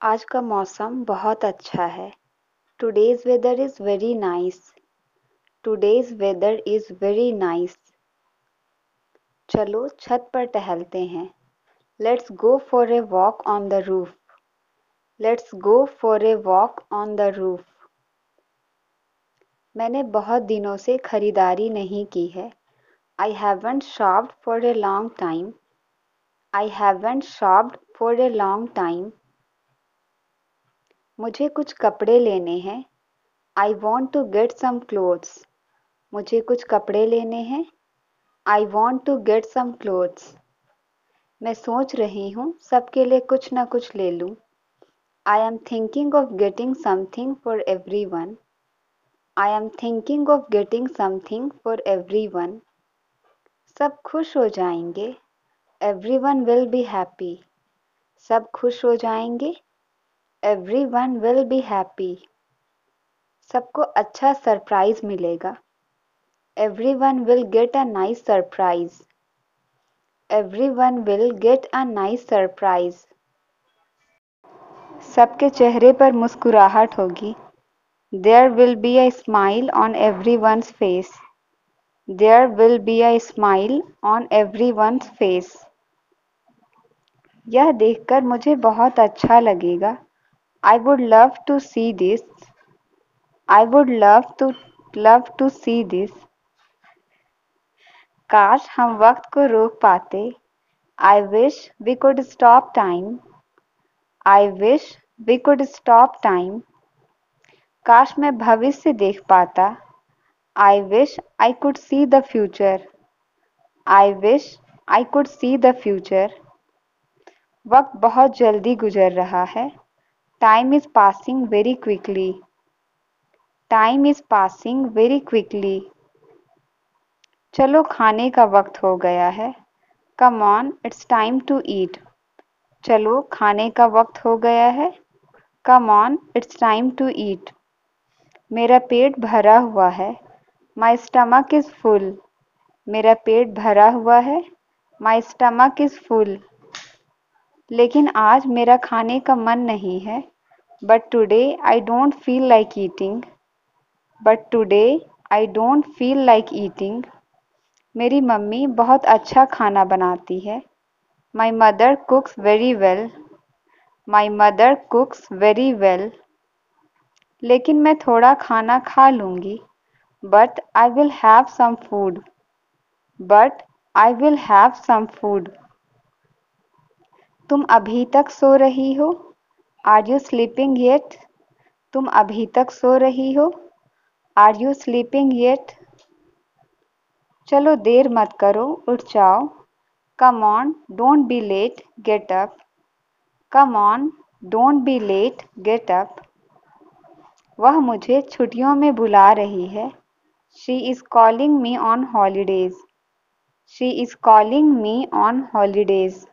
आज का मौसम बहुत अच्छा है। Today's weather is very nice. Today's weather is very nice. चलो छत पर टहलते हैं। Let's go for a walk on the roof. Let's go for a walk on the roof. मैंने बहुत दिनों से खरीदारी नहीं की है। I haven't shopped for a long time. I haven't shopped for a long time. मुझे कुछ कपड़े लेने हैं। I want to get some clothes. मुझे कुछ कपड़े लेने हैं। I want to get some clothes. मैं सोच रही हूँ सबके लिए कुछ न कुछ ले लूँ। I am thinking of getting something for every one. I am thinking of getting something for every one. सब खुश हो जाएंगे। Every one will be happy. सब खुश हो जाएंगे। Every one will be happy. सबको अच्छा सरप्राइज मिलेगा। Every one will get a nice surprise. Everyone will get a nice surprise. सबके चेहरे पर मुस्कुराहट होगी। There will be a smile on everyone's face. There will be a smile on everyone's face. यह देखकर मुझे बहुत अच्छा लगेगा। I would love to see this. I would love to see this. काश हम वक्त को रोक पाते। I wish we could stop time. I wish we could stop time. काश मैं भविष्य देख पाता। I wish I could see the future. I wish I could see the future. वक्त बहुत जल्दी गुजर रहा है। Time is passing very quickly. Time is passing very quickly. चलो खाने का वक्त हो गया है। Come on, it's time to eat. चलो खाने का वक्त हो गया है। Come on, it's time to eat. मेरा पेट भरा हुआ है। My stomach is full. मेरा पेट भरा हुआ है। My stomach is full. लेकिन आज मेरा खाने का मन नहीं है। But today I don't feel like eating. But today I don't feel like eating. मेरी मम्मी बहुत अच्छा खाना बनाती है। My mother cooks very well. My mother cooks very well. लेकिन मैं थोड़ा खाना खा लूँगी। But I will have some food. But I will have some food. तुम अभी तक सो रही हो? Are you sleeping yet? तुम अभी तक सो रही हो? Are you sleeping yet? चलो देर मत करो, उठ जाओ। Come on, don't be late, get up. Come on, don't be late, get up. वह मुझे छुट्टियों में बुला रही है। She is calling me on holidays. She is calling me on holidays.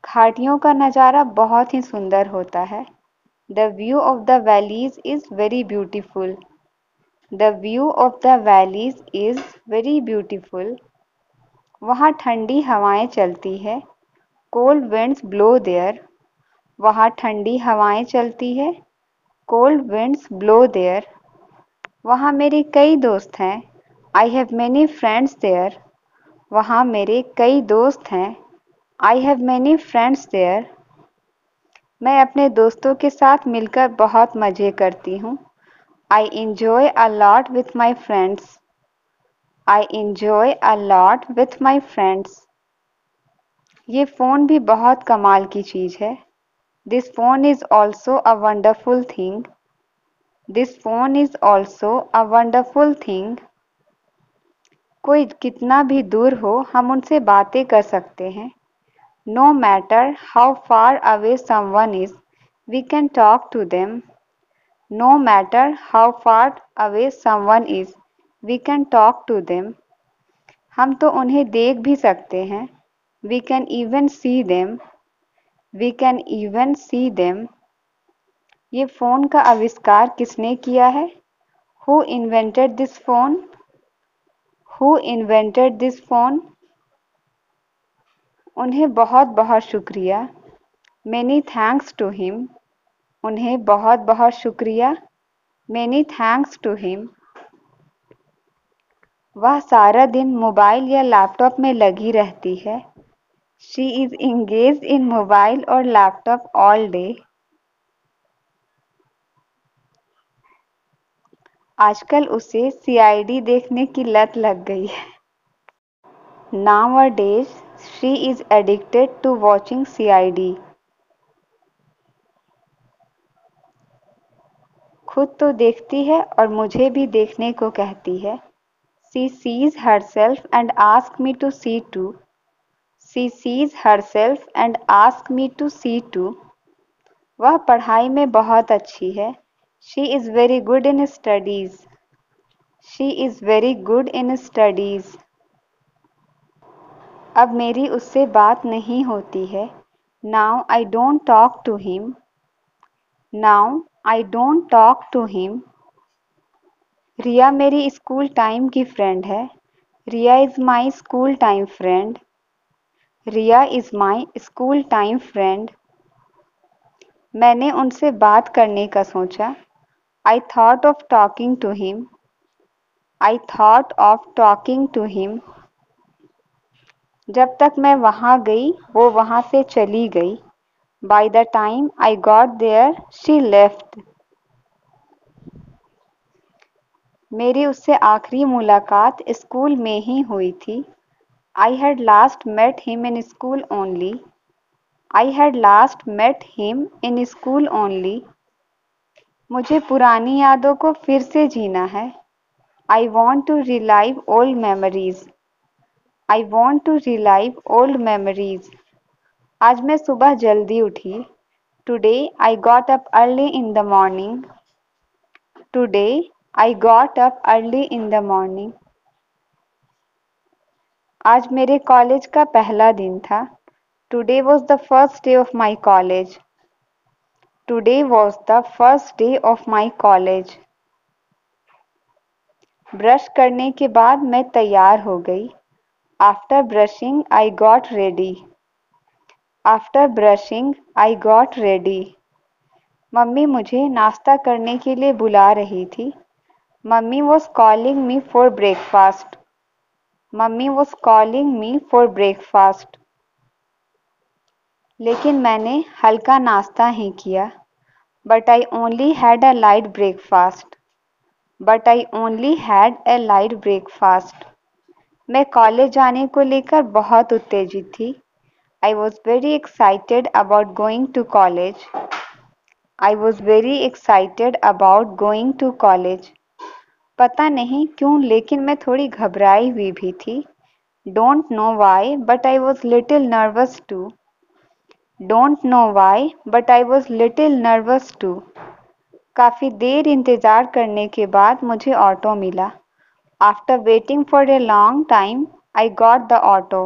घाटियों का नज़ारा बहुत ही सुंदर होता है। The view of the valleys is very beautiful. The view of the valleys is very beautiful. वहाँ ठंडी हवाएं चलती है। Cold winds blow there. वहाँ ठंडी हवाएं चलती है। Cold winds blow there. वहाँ मेरे कई दोस्त हैं। I have many friends there. वहाँ मेरे कई दोस्त हैं। I have many friends there. मैं अपने दोस्तों के साथ मिलकर बहुत मज़े करती हूँ। I enjoy a lot with my friends. I enjoy a lot with my friends. ये फ़ोन भी बहुत कमाल की चीज़ है। This phone is also a wonderful thing. This phone is also a wonderful thing. कोई कितना भी दूर हो हम उनसे बातें कर सकते हैं। No matter how far away someone is, we can talk to them. No matter how far away someone is, we can talk to them. हम तो उन्हें देख भी सकते हैं। We can even see them. We can even see them. ये phone का आविष्कार किसने किया है? Who invented this phone? Who invented this phone? उन्हें बहुत बहुत शुक्रिया। Many thanks to him. उन्हें बहुत बहुत शुक्रिया. Many thanks to him. वह सारा दिन मोबाइल या लैपटॉप में लगी रहती है. She is engaged in mobile or laptop all day. आजकल उसे सीआईडी देखने की लत लग गई है. Nowadays, she is addicted to watching CID. खुद तो देखती है और मुझे भी देखने को कहती है. She sees herself and asks me to see too. She sees herself and asks me to see too. वह पढ़ाई में बहुत अच्छी है. She is very good in studies. She is very good in studies. अब मेरी उससे बात नहीं होती है. Now I don't talk to him. Now I don't talk to him. रिया मेरी स्कूल टाइम की फ्रेंड है. Riya is my school time friend. Riya is my school time friend. मैंने उनसे बात करने का सोचा. I thought of talking to him. I thought of talking to him. जब तक मैं वहाँ गई वो वहाँ से चली गई. By the time I got there, she left. मेरी उससे आखिरी मुलाकात स्कूल में ही हुई थी. I had last met him in school only. I had last met him in school only. मुझे पुरानी यादों को फिर से जीना है. I want to relive old memories. I want to relive old memories. आज मैं सुबह जल्दी उठी. Today I got up early in the morning. Today I got up early in the morning. आज मेरे कॉलेज का पहला दिन था. Today was the first day of my college. Today was the first day of my college. Brush करने के बाद मैं तैयार हो गई. After brushing, I got ready. After brushing, I got ready. Mummy मुझे नाश्ता करने के लिए बुला रही थी. Mummy was calling me for breakfast. Mummy was calling me for breakfast. लेकिन मैंने हल्का नाश्ता ही किया. But I only had a light breakfast. But I only had a light breakfast. मैं कॉलेज जाने को लेकर बहुत उत्तेजित थी. I was very excited about going to college. I was very excited about going to college. पता नहीं क्यों लेकिन मैं थोड़ी घबराई हुई भी थी. Don't know why, but I was little nervous too. Don't know why, but I was little nervous too. काफ़ी देर इंतज़ार करने के बाद मुझे ऑटो मिला. After waiting for a long time, I got the auto.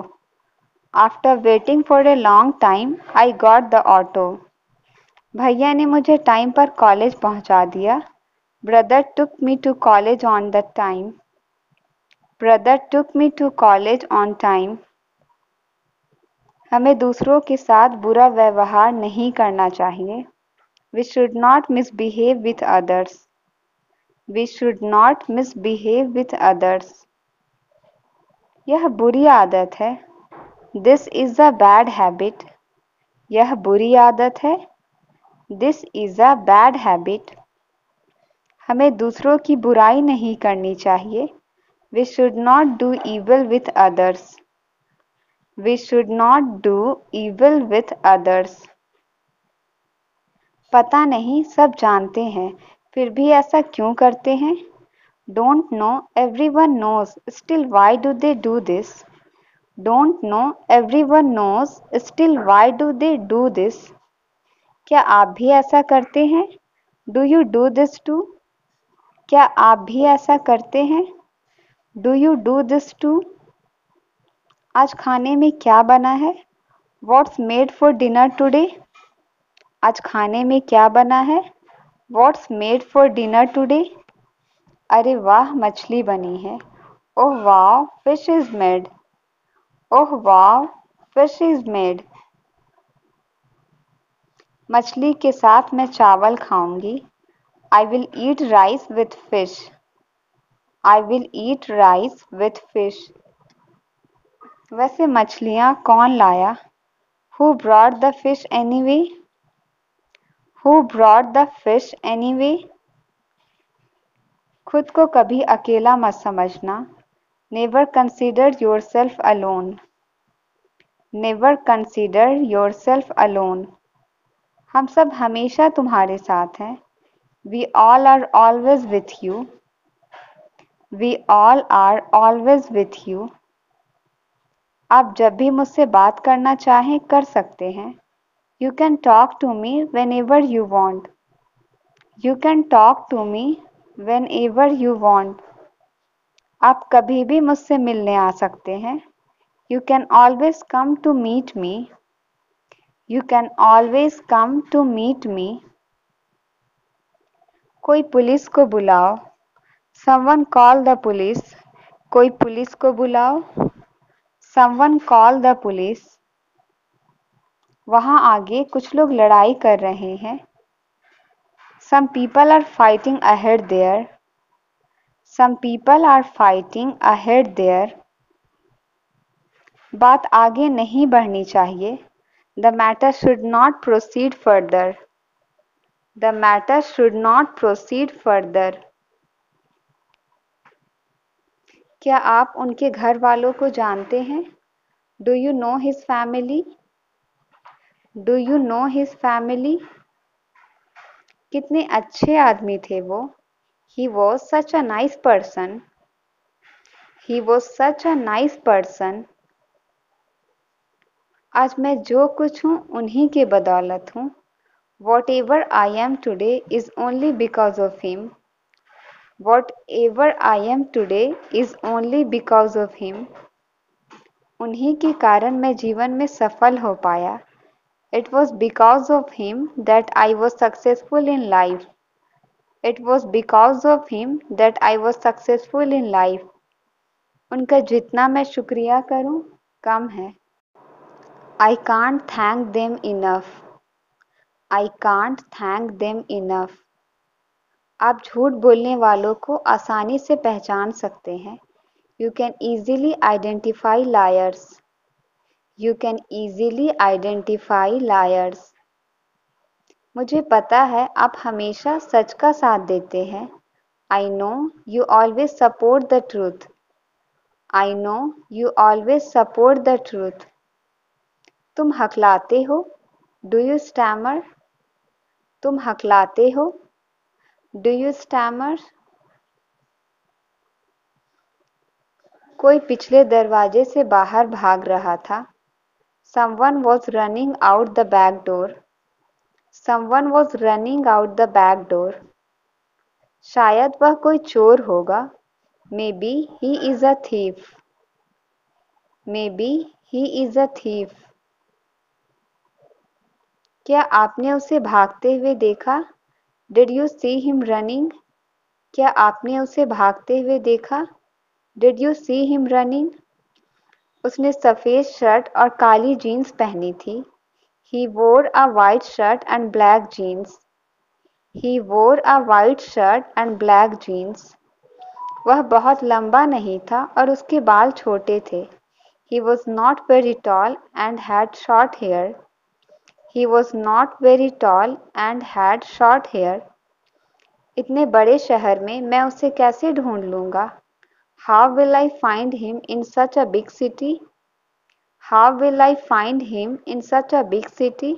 After waiting for a long time, I got the auto. भैया ने मुझे टाइम पर कॉलेज पहुंचा दिया. Brother took me to college on the time. Brother took me to college on time. हमें दूसरों के साथ बुरा व्यवहार नहीं करना चाहिए. We should not misbehave with others. We should not misbehave with others. यह बुरी आदत है. This is a bad habit. यह बुरी आदत है. This is a bad habit. हमें दूसरों की बुराई नहीं करनी चाहिए. We should not do evil with others. We should not do evil with others. पता नहीं सब जानते हैं फिर भी ऐसा क्यों करते हैं. Don't know, everyone knows, still why do they do this? Don't know, everyone knows, still why do they do this? क्या आप भी ऐसा करते हैं? Do you do this too? क्या आप भी ऐसा करते हैं? Do you do this too? आज खाने में क्या बना है? What's made for dinner today? आज खाने में क्या बना है? What's made for dinner today? अरे वाह मछली बनी है. Oh wow, fish is made. Oh wow, fish is made. मछली के साथ मैं चावल खाऊंगी। I will eat rice with fish. I will eat rice with fish. वैसे मछलियाँ कौन लाया? Who brought the fish anyway? Who brought the fish anyway? खुद को कभी अकेला मत समझना। Never consider yourself alone. Never consider yourself alone. हम सब हमेशा तुम्हारे साथ हैं। We all are always with you. We all are always with you. आप जब भी मुझसे बात करना चाहें कर सकते हैं। You can talk to me whenever you want. You can talk to me whenever you want. आप कभी भी मुझसे मिलने आ सकते हैं। You can always come to meet me. You can always come to meet me. कोई पुलिस को बुलाओ। Someone call the police. कोई पुलिस को बुलाओ। Someone call the police. वहाँ आगे कुछ लोग लड़ाई कर रहे हैं। Some people are fighting ahead there. Some people are fighting ahead there. बात आगे नहीं बढ़नी चाहिए। The matter should not proceed further. The matter should not proceed further. क्या आप उनके घर वालों को जानते हैं? Do you know his family? Do you know his family? कितने अच्छे आदमी थे वो। He was such a nice person. He was such a nice person. आज मैं जो कुछ हूँ उन्हीं के बदौलत हूँ। Whatever I am today is only because of him. Whatever I am today is only because of him. उन्हीं के कारण मैं जीवन में सफल हो पाया। It was because of him that I was successful in life. It was because of him that I was successful in life. उनका जितना मैं शुक्रिया करूं कम है। I can't thank them enough. I can't thank them enough. आप झूठ बोलने वालों को आसानी से पहचान सकते हैं। You can easily identify liars. You can easily identify liars. मुझे पता है आप हमेशा सच का साथ देते हैं। I know you always support the truth. I know you always support the truth. तुम हकलाते हो? Do you stammer? तुम हकलाते हो? Do you stammer? कोई पिछले दरवाजे से बाहर भाग रहा था। Someone was running out the back door. Someone was running out the back door. शायद वह कोई चोर होगा। Maybe he is a thief. Maybe he is a thief. क्या आपने उसे भागते हुए देखा? Did you see him running? क्या आपने उसे भागते हुए देखा? Did you see him running? उसने सफ़ेद शर्ट और काली जीन्स पहनी थी। He wore a white shirt and black jeans. He wore a white shirt and black jeans. वह बहुत लंबा नहीं था और उसके बाल छोटे थे। He was not very tall and had short hair. He was not very tall and had short hair. इतने बड़े शहर में मैं उसे कैसे ढूंढ लूँगा? How will I find him in such a big city? How will I find him in such a big city?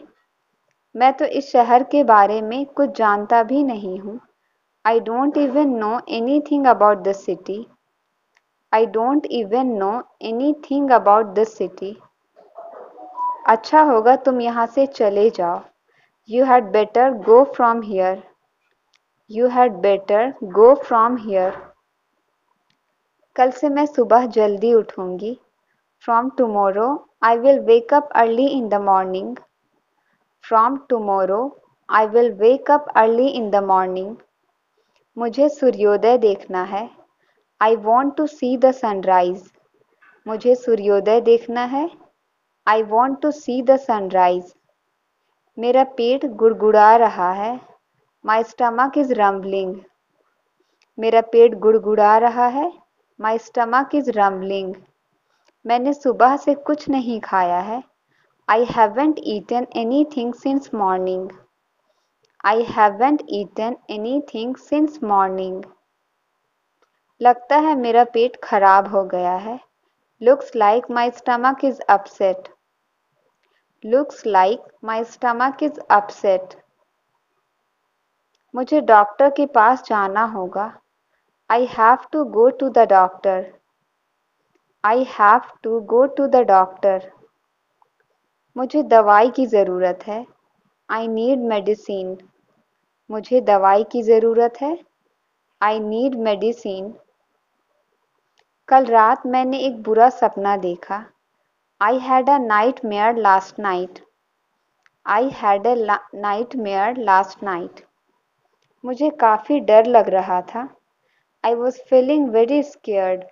मैं तो इस शहर के बारे में कुछ जानता भी नहीं हूँ। I don't even know anything about this city. I don't even know anything about this city. अच्छा होगा तुम यहाँ से चले जाओ। You had better go from here. You had better go from here. कल से मैं सुबह जल्दी उठूँगी। From tomorrow, I will wake up early in the morning. From tomorrow, I will wake up early in the morning. मुझे सूर्योदय देखना है। I want to see the sunrise. मुझे सूर्योदय देखना है। I want to see the sunrise. मेरा पेट गुड़गुड़ा रहा है। My stomach is rumbling. मेरा पेट गुड़गुड़ा रहा है। My stomach is rumbling. मैंने सुबह से कुछ नहीं खाया है। I haven't eaten anything since morning. I haven't eaten anything since morning. लगता है मेरा पेट खराब हो गया है। Looks like my stomach is upset. Looks like my stomach is upset. मुझे डॉक्टर के पास जाना होगा। I have to go to the doctor. I have to go to the doctor. मुझे दवाई की ज़रूरत है। I need medicine. मुझे दवाई की ज़रूरत है। I need medicine. कल रात मैंने एक बुरा सपना देखा। I had a nightmare last night. I had a nightmare last night. मुझे काफ़ी डर लग रहा था। I was feeling very scared.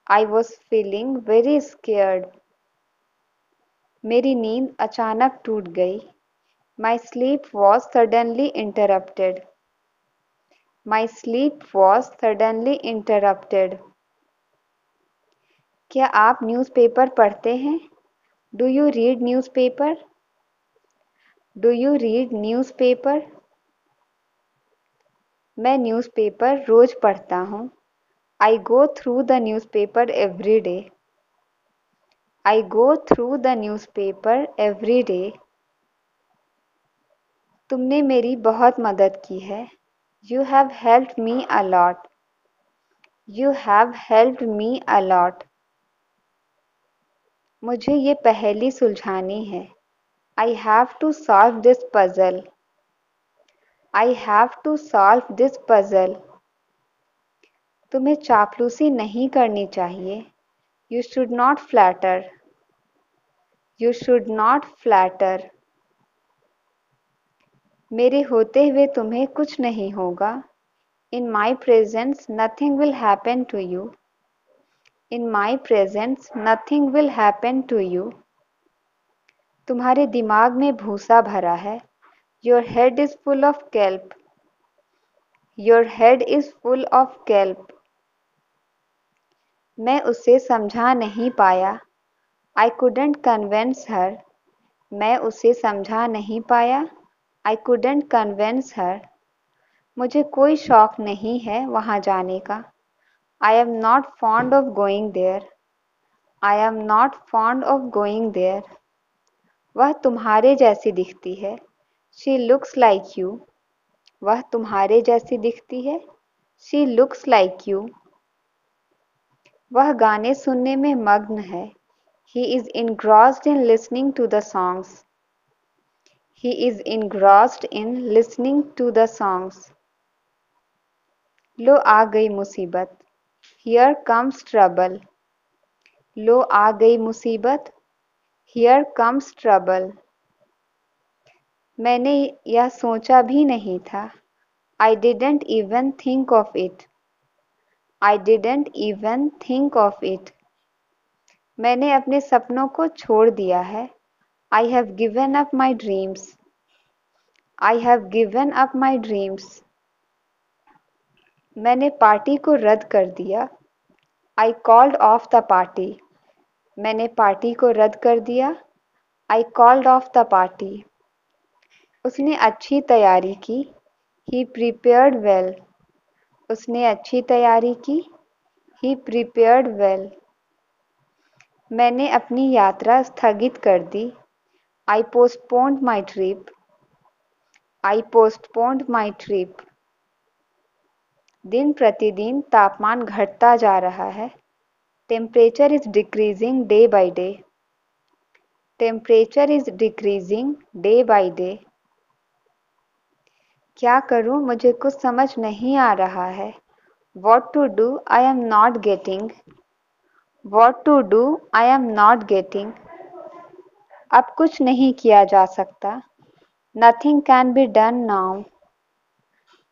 I was feeling very scared. मेरी नींद अचानक टूट गई। My sleep was suddenly interrupted. My sleep was suddenly interrupted. क्या आप न्यूज़पेपर पढ़ते हैं? Do you read newspaper? Do you read newspaper? मैं न्यूज़पेपर रोज पढ़ता हूँ। I go through the newspaper every day. I go through the newspaper every day. तुमने मेरी बहुत मदद की है। You have helped me a lot. You have helped me a lot. मुझे ये पहेली सुलझानी है। I have to solve this puzzle. I have to solve this puzzle. तुम्हें चापलूसी नहीं करनी चाहिए। You should not flatter. You should not flatter. मेरे होते हुए तुम्हें कुछ नहीं होगा। In my presence nothing will happen to you. In my presence nothing will happen to you. तुम्हारे दिमाग में भूसा भरा है। Your head is full of kelp. Your head is full of kelp. मैं उसे समझा नहीं पाया। I couldn't convince her. मैं उसे समझा नहीं पाया। आई कुडंट कन्विंस हर। मुझे कोई शौक नहीं है वहाँ जाने का। I am not fond of going there. I am not fond of going there. वह तुम्हारे जैसी दिखती है। She looks like you. वह तुम्हारे जैसी दिखती है। She looks like you. वह गाने सुनने में मग्न है। He is engrossed in listening to the songs. He is engrossed in listening to the songs. लो आ गई मुसीबत। Here comes trouble. लो आ गई मुसीबत। Here comes trouble. मैंने यह सोचा भी नहीं था। I didn't even think of it. I didn't even think of it. मैंने अपने सपनों को छोड़ दिया है। I have given up my dreams. I have given up my dreams. मैंने पार्टी को रद्द कर दिया। I called off the party. मैंने पार्टी को रद्द कर दिया। I called off the party. उसने अच्छी तैयारी की। He prepared well. उसने अच्छी तैयारी की। He prepared well. मैंने अपनी यात्रा स्थगित कर दी। I postponed my trip. I postponed my trip. दिन प्रतिदिन तापमान घटता जा रहा है। Temperature is decreasing day by day. Temperature is decreasing day by day. क्या करूं मुझे कुछ समझ नहीं आ रहा है। What to do I am not getting. What to do I am not getting. अब कुछ नहीं किया जा सकता। Nothing can be done now.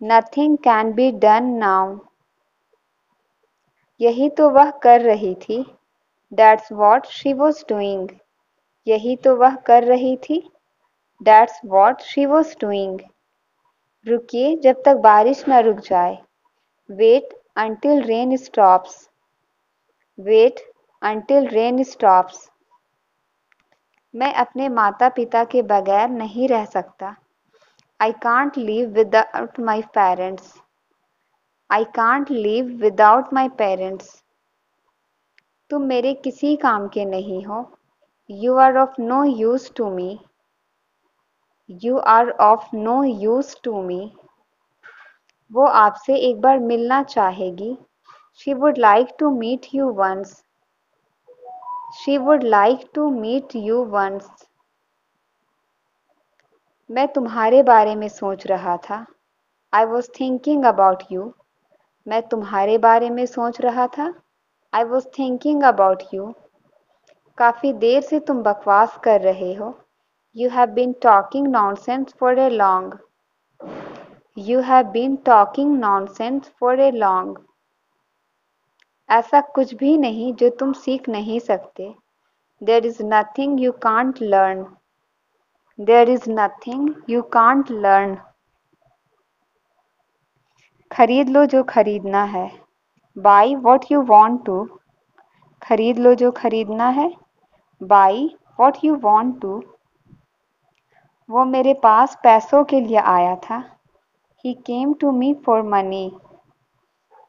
Nothing can be done now. यही तो वह कर रही थी। That's what she was doing. यही तो वह कर रही थी। That's what she was doing. रुकिए जब तक बारिश न रुक जाए. Wait until rain stops. Wait until rain stops. मैं अपने माता-पिता के बगैर नहीं रह सकता. I can't live without my parents. I can't live without my parents. तुम मेरे किसी काम के नहीं हो. You are of no use to me. You are of no use to me. वो आपसे एक बार मिलना चाहेगी. She would like to meet you once. She would like to meet you once. मैं तुम्हारे बारे में सोच रहा था. I was thinking about you. मैं तुम्हारे बारे में सोच रहा था. I was thinking about you. काफी देर से तुम बकवास कर रहे हो. You have been talking nonsense for a long. You have been talking nonsense for a long. ऐसा कुछ भी नहीं जो तुम सीख नहीं सकते. There is nothing you can't learn. There is nothing you can't learn. खरीद लो जो खरीदना है. Buy what you want to. खरीद लो जो खरीदना है. Buy what you want to. वो मेरे पास पैसों के लिए आया था. He came to me for money.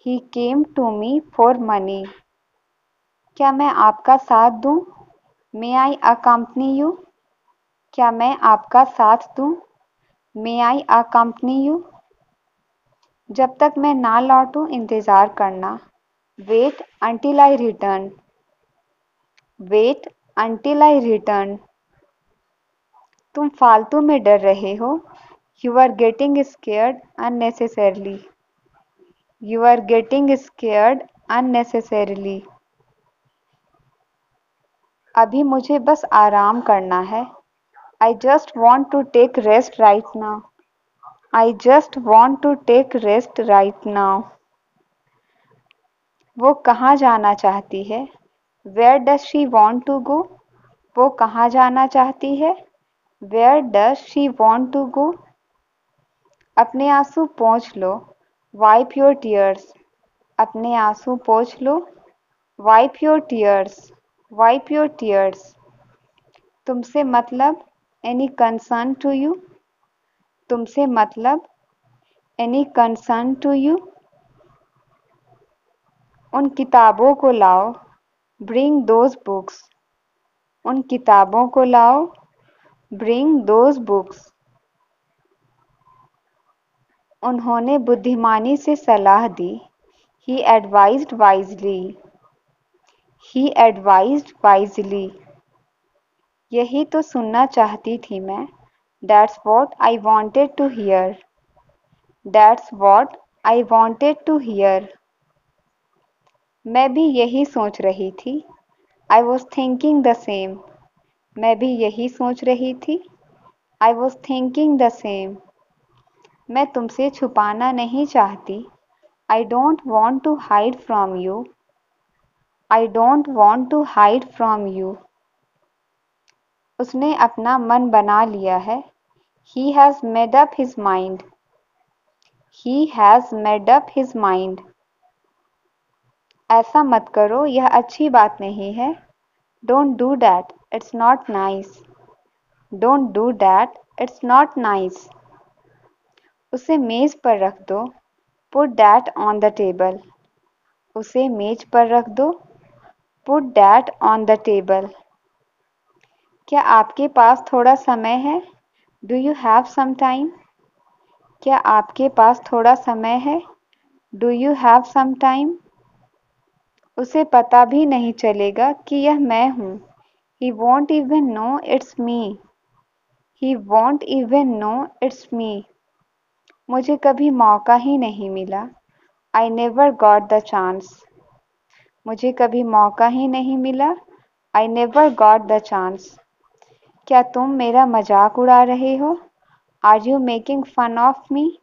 He came to me for money. क्या मैं आपका साथ दूं? May I accompany you? क्या मैं आपका साथ दूं? May I accompany you? जब तक मैं ना लौटूं इंतज़ार करना. Wait until I return. Wait until I return. तुम फालतू में डर रहे हो. You are getting scared unnecessarily. You are getting scared unnecessarily. अभी मुझे बस आराम करना है. I just want to take rest right now. I just want to take rest right now. वो कहाँ जाना चाहती है? Where does she want to go? वो कहाँ जाना चाहती है? Where does she want to go? अपने आंसू पोंछ लो. Wipe your tears. अपने आंसू पोंछ लो. Wipe your tears. Wipe your tears. तुमसे मतलब any concern to you. तुमसे मतलब any concern to you. उन किताबों को लाओ. Bring those books. उन किताबों को लाओ. Bring those books. उन्होंने बुद्धिमानी से सलाह दी. He advised wisely. He advised wisely. यही तो सुनना चाहती थी मैं. That's what I wanted to hear. That's what I wanted to hear. मैं भी यही सोच रही थी. I was thinking the same. मैं भी यही सोच रही थी. I was thinking the same. मैं तुमसे छुपाना नहीं चाहती. I don't want to hide from you. I don't want to hide from you. उसने अपना मन बना लिया है. He has made up his mind. He has made up his mind. ऐसा मत करो, यह अच्छी बात नहीं है. Don't do that. It's not nice. Don't do that. It's not nice. उसे मेज पर रख दो. Put that on the table. उसे मेज पर रख दो. Put that on the table. क्या आपके पास थोड़ा समय है? Do you have some time? क्या आपके पास थोड़ा समय है? Do you have some time? उसे पता भी नहीं चलेगा कि यह मैं हूँ. He won't even know it's me. He won't even know it's me. मुझे कभी मौका ही नहीं मिला. I never got the chance. मुझे कभी मौका ही नहीं मिला. I never got the chance. क्या तुम मेरा मजाक उड़ा रहे हो? Are you making fun of me?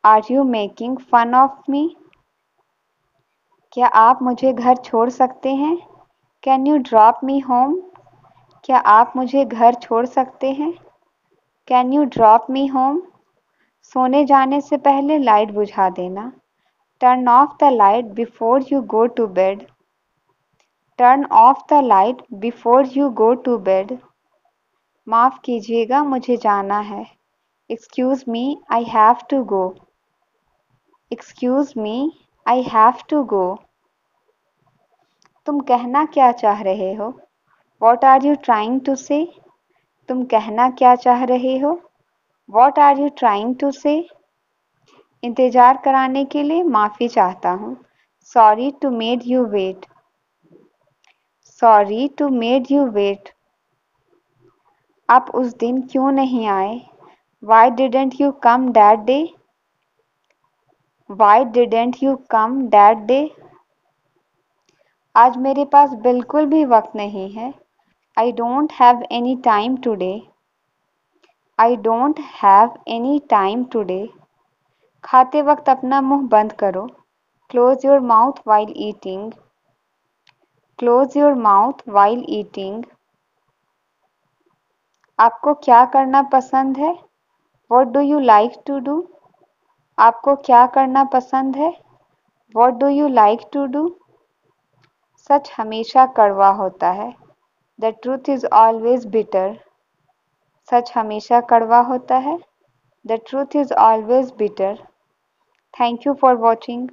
Are you making fun of me? क्या आप मुझे घर छोड़ सकते हैं? Can you drop me home? क्या आप मुझे घर छोड़ सकते हैं? Can you drop me home? सोने जाने से पहले लाइट बुझा देना। Turn off the light before you go to bed. Turn off the light before you go to bed. माफ़ कीजिएगा, मुझे जाना है। Excuse me, I have to go. Excuse me, I have to go. तुम कहना क्या चाह रहे हो? What are you trying to say? तुम कहना क्या चाह रहे हो? What are you trying to say? इंतज़ार कराने के लिए माफ़ी चाहता हूँ। Sorry to made you wait. Sorry to made you wait. आप उस दिन क्यों नहीं आए? Why didn't you come that day? Why didn't you come that day? आज मेरे पास बिल्कुल भी वक्त नहीं है। I don't have any time today. I don't have any time today. खाते वक्त अपना मुंह बंद करो। Close your mouth while eating. Close your mouth while eating. आपको क्या करना पसंद है? What do you like to do? आपको क्या करना पसंद है? What do you like to do? सच हमेशा कड़वा होता है। The truth is always bitter. सच हमेशा कड़वा होता है। The truth is always bitter. Thank you for watching.